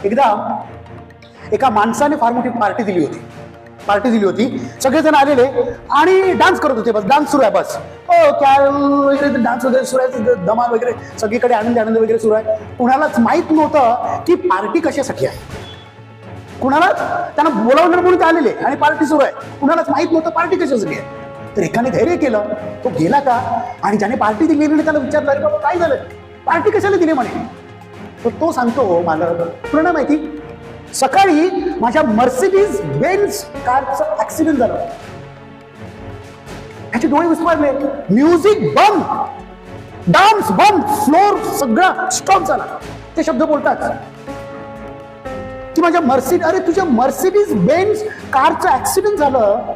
एकदा एका माणसाने फार मोठी पार्टी दिली होती. सगळेजण आलेले आणि डान्स करत होते. बस डान्स सुरू आहे. बस काय वगैरे डान्स वगैरे सुरू आहे, धमाल वगैरे सगळीकडे आनंद वगैरे सुरू आहे. कुणालाच माहित नव्हतं की पार्टी कशासाठी आहे. कुणालाच त्यांना बोलावणार म्हणून ते आलेले आणि पार्टी सुरू आहे. कुणालाच माहित नव्हतं पार्टी कशासाठी आहे. तर एकाने धैर्य केलं. तो गेला का आणि ज्याने पार्टी दिली त्याला विचारलं, अरे बाबा काय झालं, पार्टी कशाला दिली म्हणे. तर तो सांगतो, मला तुला नाही माहिती, सकाळी माझ्या मर्सिडीज बेन्झ कारचं ऍक्सिडेंट झालं. त्याचे डोळे विस्फारले. म्युझिक बंद, डान्स बंद, फ्लोर सगळा स्टॉप झाला. ते शब्द बोलतात की माझ्या अरे तुझ्या मर्सिडीज बेन्झ कारचं ऍक्सिडेंट झालं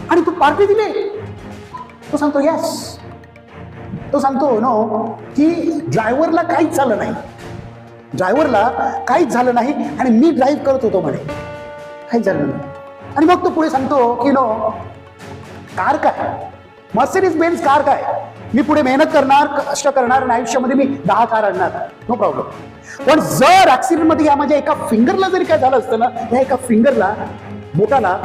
आणि तू पार्टी दिली. तो सांगतो यस. तो सांगतो नो की ड्रायव्हरला काहीच झालं नाही आणि मी ड्राईव्ह करत होतो म्हणे, काहीच झालं नाही. आणि मग तो पुढे सांगतो की नो कार काय, मर्सिडीज बेन्झ कार काय, मी पुढे मेहनत करणार, कष्ट करणार आणि आयुष्यामध्ये मी 10 कार आणणार, नो प्रॉब्लेम. पण जर ऍक्सिडेंट मध्ये या माझ्या एका फिंगरला जरी काय झालं असतं ना, या एका फिंगरला, बोटाला,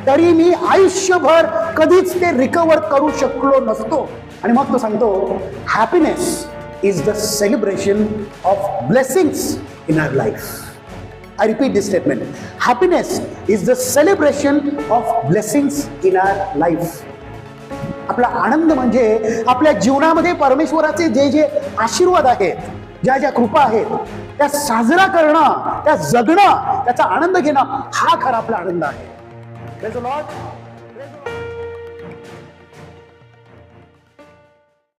तरी मी आयुष्यभर कधीच ते रिकव्हर करू शकलो नसतो. आणि मग तो सांगतो happiness is the celebration of blessings in our life. I repeat this statement. Happiness is the celebration of blessings in our life. आपला आनंद म्हणजे आपल्या जीवनामध्ये परमेश्वराचे जे आशीर्वाद आहेत, ज्या कृपा आहेत, त्या साजरा करणं, त्या जगणं, त्याचा आनंद घेणं, हा खरा आपला आनंद आहे. Praise the Lord.